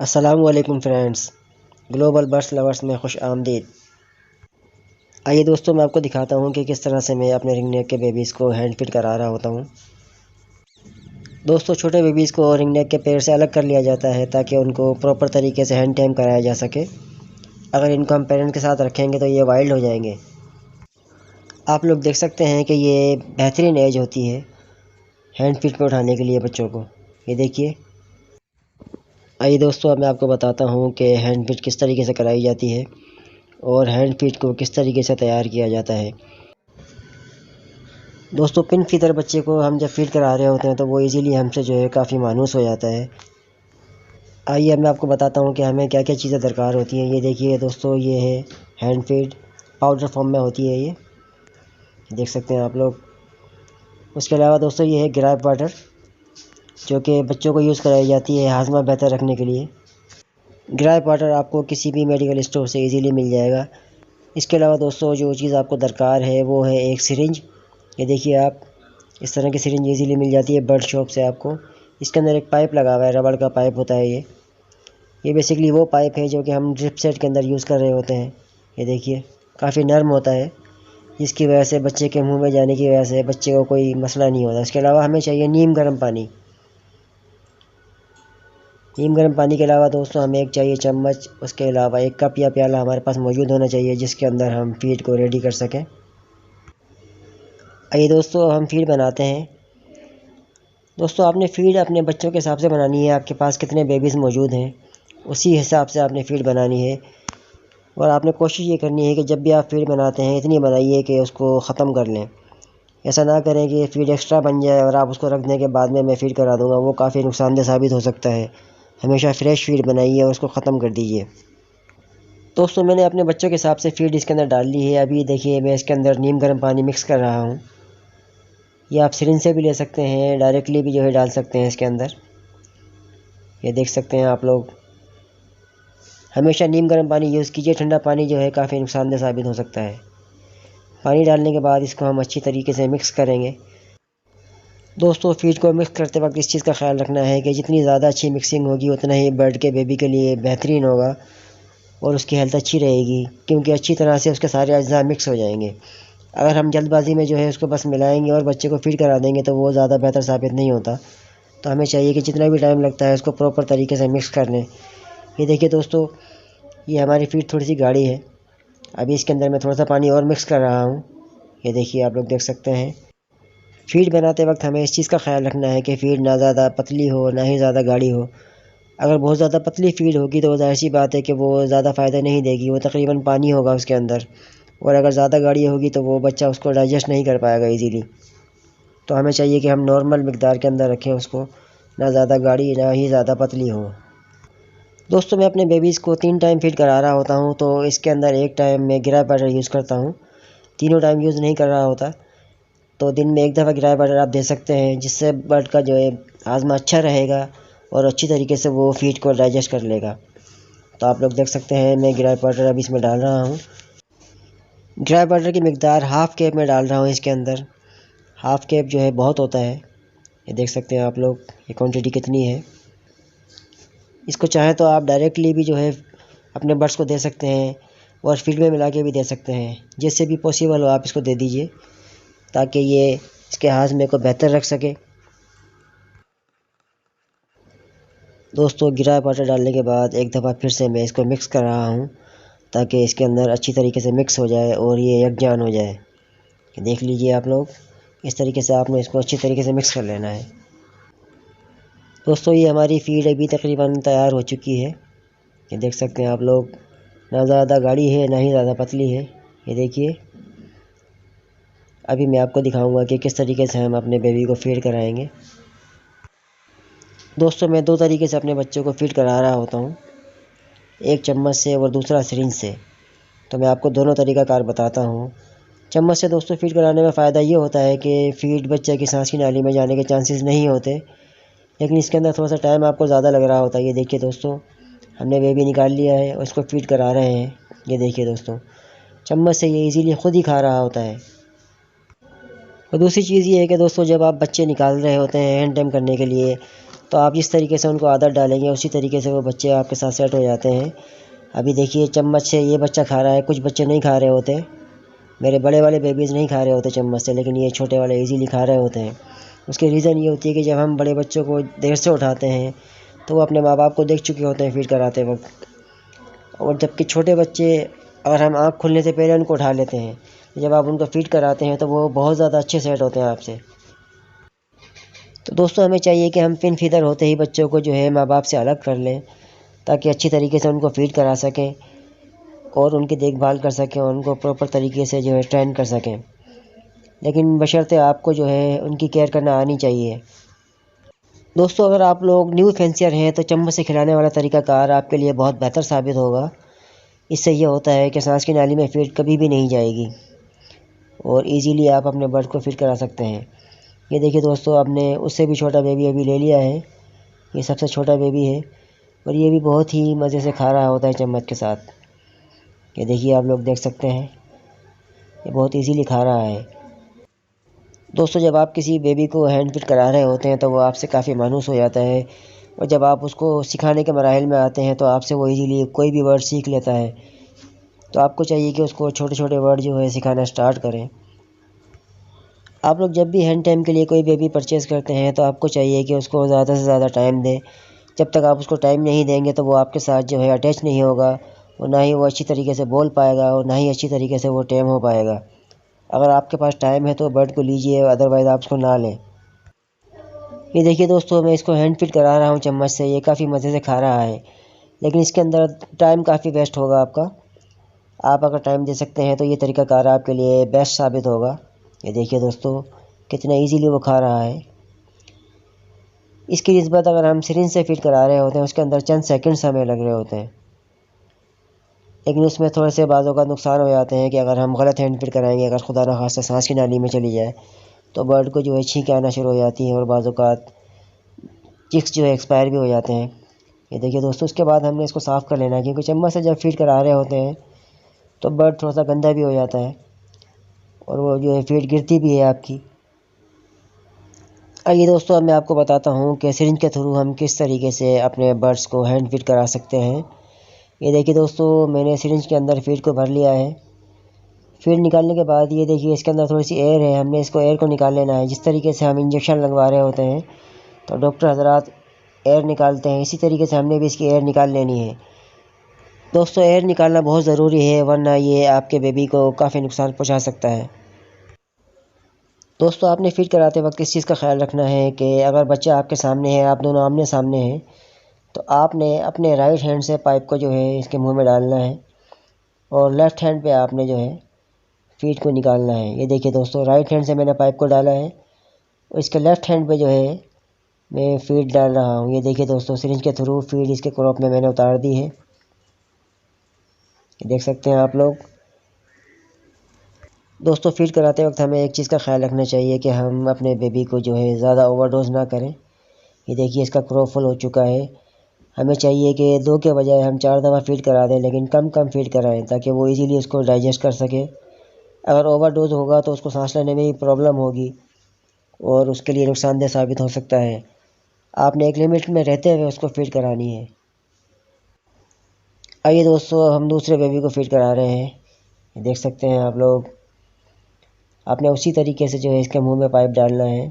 अस्सलाम वालेकुम friends, global birds lovers में खुश आमदीद। आइए दोस्तों, मैं आपको दिखाता हूँ कि किस तरह से मैं अपने रिंग नेक के बेबीज़ को हैंड फीड करा रहा होता हूँ। दोस्तों, छोटे बेबीज़ को रिंग नेक के पेड़ से अलग कर लिया जाता है ताकि उनको प्रॉपर तरीके से हैंड टाइम कराया जा सके। अगर इनको हम पेरेंट के साथ रखेंगे तो ये वाइल्ड हो जाएंगे। आप लोग देख सकते हैं कि ये बेहतरीन एज होती है हैंड फीड पे उठाने के लिए बच्चों को। ये देखिए। आइए दोस्तों, अब मैं आपको बताता हूँ कि हैंड फीड किस तरीके से कराई जाती है और हैंड फीड को किस तरीके से तैयार किया जाता है। दोस्तों, पिन फीदर बच्चे को हम जब फीड करा रहे होते हैं तो वो इजीली हमसे जो है काफ़ी मायूस हो जाता है। आइए अब मैं आपको बताता हूँ कि हमें क्या क्या चीज़ें दरकार होती हैं। ये देखिए दोस्तों, ये है हैंड फीड, पाउडर फॉर्म में होती है ये, देख सकते हैं आप लोग। उसके अलावा दोस्तों ये है ग्राइप वाटर, जो कि बच्चों को यूज़ कराई जाती है हाजमा बेहतर रखने के लिए। ग्राइप वाटर आपको किसी भी मेडिकल स्टोर से इजीली मिल जाएगा। इसके अलावा दोस्तों जो चीज़ आपको दरकार है वो है एक सिरिंज। ये देखिए आप, इस तरह की सिरिंज इजीली मिल जाती है बर्ड शॉप से आपको। इसके अंदर एक पाइप लगा हुआ है, रबड़ का पाइप होता है ये बेसिकली वो पाइप है जो कि हम ड्रिप सेट के अंदर यूज़ कर रहे होते हैं। ये देखिए, काफ़ी नर्म होता है, जिसकी वजह से बच्चे के मुंह में जाने की वजह से बच्चे को कोई मसला नहीं होता। इसके अलावा हमें चाहिए नीम गर्म पानी। नीम गर्म पानी के अलावा दोस्तों हमें एक चाहिए चम्मच। उसके अलावा एक कप या प्याला हमारे पास मौजूद होना चाहिए जिसके अंदर हम फीड को रेडी कर सकें। आइए दोस्तों, हम फीड बनाते हैं। दोस्तों, आपने फ़ीड अपने बच्चों के हिसाब से बनानी है। आपके पास कितने बेबीज़ मौजूद हैं उसी हिसाब से आपने फ़ीड बनानी है। और आपने कोशिश ये करनी है कि जब भी आप फ़ीड बनाते हैं इतनी बनाइए कि उसको ख़त्म कर लें। ऐसा ना करें कि फ़ीड एक्स्ट्रा बन जाए और आप उसको रख दें कि बाद में मैं फ़ीड करा दूँगा, वो काफ़ी नुकसानदेह साबित हो सकता है। हमेशा फ्रेश फ़ीड बनाइए और उसको ख़त्म कर दीजिए। दोस्तों, मैंने अपने बच्चों के हिसाब से फ़ीड इसके अंदर डाल ली है। अभी देखिए, मैं इसके अंदर नीम गर्म पानी मिक्स कर रहा हूँ। ये आप सिरिंज से भी ले सकते हैं, डायरेक्टली भी जो है डाल सकते हैं इसके अंदर। ये देख सकते हैं आप लोग। हमेशा नीम गर्म पानी यूज़ कीजिए, ठंडा पानी जो है काफ़ी नुकसानदेह साबित हो सकता है। पानी डालने के बाद इसको हम अच्छी तरीके से मिक्स करेंगे। दोस्तों, फीड को मिक्स करते वक्त इस चीज़ का ख्याल रखना है कि जितनी ज़्यादा अच्छी मिक्सिंग होगी उतना ही बर्ड के बेबी के लिए बेहतरीन होगा और उसकी हेल्थ अच्छी रहेगी, क्योंकि अच्छी तरह से उसके सारे अज्जा मिक्स हो जाएंगे। अगर हम जल्दबाजी में जो है उसको बस मिलाएंगे और बच्चे को फीड करा देंगे तो वो ज़्यादा बेहतर साबित नहीं होता। तो हमें चाहिए कि जितना भी टाइम लगता है उसको प्रॉपर तरीके से मिक्स कर लें। ये देखिए दोस्तों, ये हमारी फीड थोड़ी सी गाढ़ी है। अभी इसके अंदर मैं थोड़ा सा पानी और मिक्स कर रहा हूँ। ये देखिए, आप लोग देख सकते हैं। फीड बनाते वक्त हमें इस चीज़ का ख्याल रखना है कि फ़ीड ना ज़्यादा पतली हो ना ही ज़्यादा गाढ़ी हो। अगर बहुत ज़्यादा पतली फीड होगी तो ज़ाहिर सी बात है कि वो ज़्यादा फ़ायदा नहीं देगी, वो तकरीबन पानी होगा उसके अंदर। और अगर ज़्यादा गाढ़ी होगी तो वो बच्चा उसको डाइजेस्ट नहीं कर पाएगा इजीली। तो हमें चाहिए कि हम नॉर्मल मिकदार के अंदर रखें उसको, ना ज़्यादा गाढ़ी ना ही ज़्यादा पतली हो। दोस्तों, मैं अपने बेबीज़ को 3 टाइम फीड करा रहा होता हूँ, तो इसके अंदर एक टाइम मैं गिरा पाउडर यूज़ करता हूँ, तीनों टाइम यूज़ नहीं कर रहा होता। तो दिन में एक दफ़ा गिराया पाउडर आप दे सकते हैं, जिससे बर्ड का जो है हाजमा अच्छा रहेगा और अच्छी तरीके से वो फीड को डाइजेस्ट कर लेगा। तो आप लोग देख सकते हैं, मैं गिराया पाउडर अभी इसमें डाल रहा हूँ। गिराया पाउडर की मिकदार हाफ़ केप में डाल रहा हूँ इसके अंदर। हाफ़ केप जो है बहुत होता है। ये देख सकते हैं आप लोग, ये क्वांटिटी कितनी है। इसको चाहें तो आप डायरेक्टली भी जो है अपने बर्ड्स को दे सकते हैं और फीड में मिला के भी दे सकते हैं। जैसे भी पॉसिबल हो आप इसको दे दीजिए ताकि ये इसके हाजमे को बेहतर रख सके। दोस्तों, गिराया पाउडर डालने के बाद एक दफ़ा फिर से मैं इसको मिक्स कर रहा हूँ ताकि इसके अंदर अच्छी तरीके से मिक्स हो जाए और ये यकजान हो जाए। देख लीजिए आप लोग, इस तरीके से आपने इसको अच्छी तरीके से मिक्स कर लेना है। दोस्तों, ये हमारी फीड अभी तकरीबन तैयार हो चुकी है। ये देख सकते हैं आप लोग, ना ज़्यादा गाढ़ी है ना ही ज़्यादा पतली है। ये देखिए, अभी मैं आपको दिखाऊंगा कि किस तरीके से हम अपने बेबी को फीड कराएंगे। दोस्तों, मैं 2 तरीके से अपने बच्चों को फीड करा रहा होता हूँ, एक चम्मच से और दूसरा सिरिंज से। तो मैं आपको दोनों तरीक़ाकार बताता हूँ। चम्मच से दोस्तों फीड कराने में फ़ायदा ये होता है कि फ़ीड बच्चे की सांस की नाली में जाने के चांसेस नहीं होते, लेकिन इसके अंदर थोड़ा सा टाइम आपको ज़्यादा लग रहा होता है। ये देखिए दोस्तों, हमने बेबी निकाल लिया है और इसको फीड करा रहे हैं। ये देखिए दोस्तों, चम्मच से ये इजीली खुद ही खा रहा होता है। और दूसरी चीज़ ये है कि दोस्तों, जब आप बच्चे निकाल रहे होते हैं हैंड टाइम करने के लिए, तो आप जिस तरीके से उनको आदत डालेंगे उसी तरीके से वो बच्चे आपके साथ सेट हो जाते हैं। अभी देखिए चम्मच से ये बच्चा खा रहा है, कुछ बच्चे नहीं खा रहे होते, मेरे बड़े वाले बेबीज़ नहीं खा रहे होते चम्मच से, लेकिन ये छोटे वाले इजीली खा रहे होते हैं। उसकी रीज़न ये होती है कि जब हम बड़े बच्चों को देर से उठाते हैं तो वो अपने माँ बाप को देख चुके होते हैं फीड कराते वक्त, और जबकि छोटे बच्चे अगर हम आँख खुलने से पहले उनको उठा लेते हैं, जब आप उनको फीड कराते हैं तो वो बहुत ज़्यादा अच्छे सेट होते हैं आपसे। तो दोस्तों हमें चाहिए कि हम पिन फीडर होते ही बच्चों को जो है माँ बाप से अलग कर लें, ताकि अच्छी तरीके से उनको फीड करा सकें और उनकी देखभाल कर सकें और उनको प्रॉपर तरीके से जो है ट्रेन कर सकें। लेकिन बशर्ते आपको जो है उनकी केयर करना आनी चाहिए। दोस्तों अगर आप लोग न्यू फैंसियर हैं तो चम्मच से खिलाने वाला तरीकाकार आपके लिए बहुत बेहतर साबित होगा। इससे ये होता है कि सांस की नाली में फीड कभी भी नहीं जाएगी और इजीली आप अपने बर्ड को फीड करा सकते हैं। ये देखिए दोस्तों, आपने उससे भी छोटा बेबी अभी ले लिया है, ये सबसे छोटा बेबी है और ये भी बहुत ही मज़े से खा रहा होता है चम्मच के साथ। ये देखिए आप लोग देख सकते हैं, ये बहुत इजीली खा रहा है। दोस्तों जब आप किसी बेबी को हैंड फीड करा रहे होते हैं तो वो आपसे काफ़ी मायूस हो जाता है, और जब आप उसको सिखाने के मराहिल में आते हैं तो आपसे वो इजीली कोई भी वर्ड सीख लेता है। तो आपको चाहिए कि उसको छोटे छोटे वर्ड जो है सिखाना स्टार्ट करें। आप लोग जब भी हैंड टाइम के लिए कोई बेबी परचेज़ करते हैं तो आपको चाहिए कि उसको ज़्यादा से ज़्यादा टाइम दें। जब तक आप उसको टाइम नहीं देंगे तो वो आपके साथ जो है अटैच नहीं होगा, और ना ही वो अच्छी तरीके से बोल पाएगा और ना ही अच्छी तरीके से वो टेम हो पाएगा। अगर आपके पास टाइम है तो बर्ड को लीजिए, अदरवाइज़ आप उसको ना लें। ये देखिए दोस्तों, मैं इसको हैंड फीड करा रहा हूँ चम्मच से, ये काफ़ी मज़े से खा रहा है, लेकिन इसके अंदर टाइम काफ़ी वेस्ट होगा आपका। आप अगर टाइम दे सकते हैं तो ये तरीकाकार आपके लिए बेस्ट साबित होगा। ये देखिए दोस्तों, कितना इजीली वो खा रहा है। इसकी निस्बत अगर हम सिरिंज से फीड करा रहे होते हैं उसके अंदर चंद सेकंड्स हमें लग रहे होते हैं, लेकिन उसमें थोड़े से बाज़ों का नुकसान हो जाते हैं कि अगर हम गलत हैंड फीड कराएंगे, अगर खुदा न खास्ता सांस की नाली में चली जाए तो बर्ड को जो है छींकें आना शुरू हो जाती हैं और बाज़ों का चिक्स जो है एक्सपायर भी हो जाते हैं। ये देखिए दोस्तों, उसके बाद हमने इसको साफ़ कर लेना है, क्योंकि चम्मच से जब फीड करा रहे होते हैं तो बर्ड थोड़ा सा गंदा भी हो जाता है और वो जो है फीड गिरती भी है आपकी। आइए दोस्तों, अब मैं आपको बताता हूँ कि सिरिंज के थ्रू हम किस तरीके से अपने बर्ड्स को हैंड फीड करा सकते हैं। ये देखिए दोस्तों, मैंने सिरिंज के अंदर फीड को भर लिया है। फीड निकालने के बाद ये देखिए इसके अंदर थोड़ी सी एयर है, हमने इसको एयर को निकाल लेना है। जिस तरीके से हम इंजेक्शन लगवा रहे होते हैं तो डॉक्टर हजरात एयर निकालते हैं, इसी तरीके से हमने भी इसकी एयर निकाल लेनी है। दोस्तों एयर निकालना बहुत ज़रूरी है, वरना ये आपके बेबी को काफ़ी नुकसान पहुंचा सकता है। दोस्तों आपने फीड कराते वक्त इस चीज़ का ख्याल रखना है कि अगर बच्चा आपके सामने है, आप दोनों आमने सामने हैं, तो आपने अपने राइट हैंड से पाइप को जो है इसके मुंह में डालना है और लेफ़्ट हैंड पे आपने जो है फीड को निकालना है। ये देखिए दोस्तों, राइट हैंड से मैंने पाइप को डाला है और इसके लेफ़्ट हैंड पे जो है मैं फीड डाल रहा हूँ। ये देखिए दोस्तों, सिरिंज के थ्रू फीड इसके क्रॉप में मैंने उतार दी है, देख सकते हैं आप लोग। दोस्तों फीड कराते वक्त हमें एक चीज़ का ख्याल रखना चाहिए कि हम अपने बेबी को जो है ज़्यादा ओवरडोज ना करें। ये देखिए इसका क्रॉप फुल हो चुका है। हमें चाहिए कि 2 के बजाय हम 4 दफ़ा फीड करा दें, लेकिन कम कम फीड कराएं ताकि वो इजीली उसको डाइजेस्ट कर सके। अगर ओवरडोज होगा तो उसको सांस लेने में भी प्रॉब्लम होगी और उसके लिए नुकसानदेह साबित हो सकता है। आपने एक लिमिट में रहते हुए उसको फीड करानी है। आइए दोस्तों, हम दूसरे बेबी को फीड करा रहे हैं, देख सकते हैं आप लोग। आपने उसी तरीके से जो है इसके मुंह में पाइप डालना है,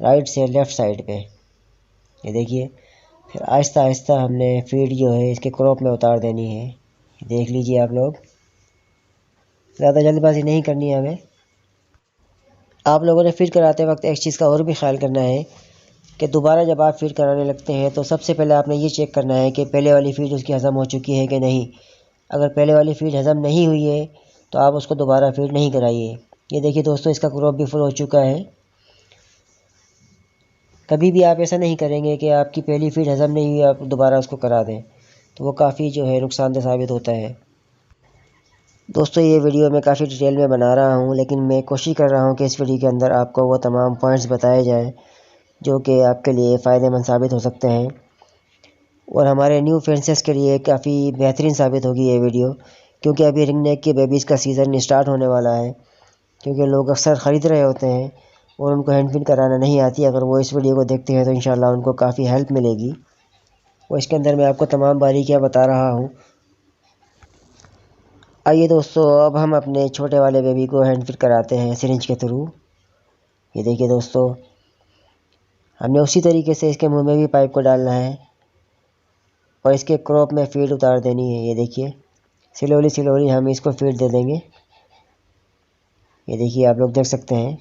राइट से लेफ़्ट साइड पे। ये देखिए, फिर आहिस्ता आहिस्ता हमने फीड जो है इसके क्रॉप में उतार देनी है। देख लीजिए आप लोग, ज़्यादा जल्दबाजी नहीं करनी है हमें। आप लोगों ने फीड कराते वक्त एक चीज़ का और भी ख्याल करना है कि दोबारा जब आप फीड कराने लगते हैं तो सबसे पहले आपने ये चेक करना है कि पहले वाली फीड उसकी हज़म हो चुकी है कि नहीं। अगर पहले वाली फीड हज़म नहीं हुई है तो आप उसको दोबारा फीड नहीं कराइए। ये देखिए दोस्तों, इसका क्रॉप भी फुल हो चुका है। कभी भी आप ऐसा नहीं करेंगे कि आपकी पहली फीड हज़म नहीं हुई आप दोबारा उसको करा दें, तो वो काफ़ी जो है नुकसानदेह साबित होता है। दोस्तों ये वीडियो मैं काफ़ी डिटेल में बना रहा हूँ, लेकिन मैं कोशिश कर रहा हूँ कि इस वीडियो के अंदर आपको वो तमाम पॉइंट्स बताए जाएँ जो कि आपके लिए फ़ायदेमंद साबित हो सकते हैं और हमारे न्यू फ्रेंड्स के लिए काफ़ी बेहतरीन साबित होगी ये वीडियो, क्योंकि अभी रिंग नेक के बेबीज़ का सीज़न स्टार्ट होने वाला है। क्योंकि लोग अक्सर ख़रीद रहे होते हैं, और उनको हैंड फीड कराना नहीं आती, अगर वो इस वीडियो को देखते हैं तो इंशाल्लाह उनको काफ़ी हेल्प मिलेगी। और इसके अंदर मैं आपको तमाम बारीकियाँ बता रहा हूँ। आइए दोस्तों, अब हम अपने छोटे वाले बेबी को हैंड फीड कराते हैं सिरिंज के थ्रू। ये देखिए दोस्तों, हमने उसी तरीके से इसके मुंह में भी पाइप को डालना है और इसके क्रॉप में फीड उतार देनी है। ये देखिए, स्लोली स्लोली हम इसको फीड दे देंगे। ये देखिए, आप लोग देख सकते हैं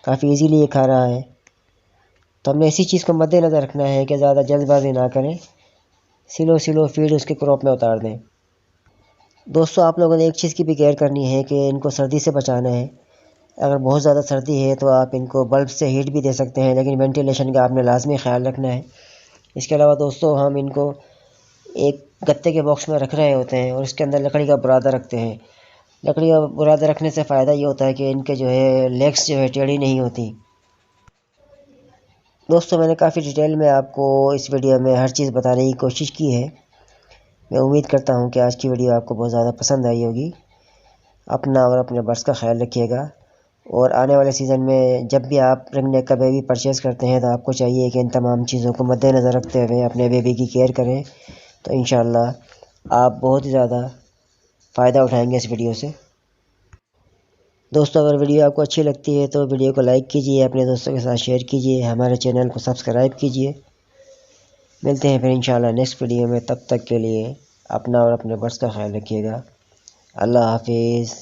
काफ़ी इजीली ये खा रहा है। तो हमने इसी चीज़ को मद्देनज़र रखना है कि ज़्यादा जल्दबाजी ना करें, स्लो स्लो फीड उसके क्रॉप में उतार दें। दोस्तों, आप लोगों ने एक चीज़ की भी केयर करनी है कि इनको सर्दी से बचाना है। अगर बहुत ज़्यादा सर्दी है तो आप इनको बल्ब से हीट भी दे सकते हैं, लेकिन वेंटिलेशन का आपने लाजमी ख्याल रखना है। इसके अलावा दोस्तों, हम इनको एक गत्ते के बॉक्स में रख रहे होते हैं और इसके अंदर लकड़ी का बुरादा रखते हैं। लकड़ी का बुरादा रखने से फ़ायदा ये होता है कि इनके जो है लेग्स जो है टेढ़ी नहीं होती। दोस्तों, मैंने काफ़ी डिटेल में आपको इस वीडियो में हर चीज़ बताने की कोशिश की है। मैं उम्मीद करता हूँ कि आज की वीडियो आपको बहुत ज़्यादा पसंद आई होगी। अपना और अपने बर्ड्स का ख्याल रखिएगा, और आने वाले सीज़न में जब भी आप रिंग नेक का बेबी परचेज़ करते हैं तो आपको चाहिए कि इन तमाम चीज़ों को मद्देनज़र रखते हुए अपने बेबी की केयर करें। तो इंशाल्लाह आप बहुत ही ज़्यादा फ़ायदा उठाएंगे इस वीडियो से। दोस्तों, अगर वीडियो आपको अच्छी लगती है तो वीडियो को लाइक कीजिए, अपने दोस्तों के साथ शेयर कीजिए, हमारे चैनल को सब्सक्राइब कीजिए। मिलते हैं फिर इंशाल्लाह नेक्स्ट वीडियो में। तब तक के लिए अपना और अपने बर्ड्स का ख्याल रखिएगा। अल्लाह हाफिज़।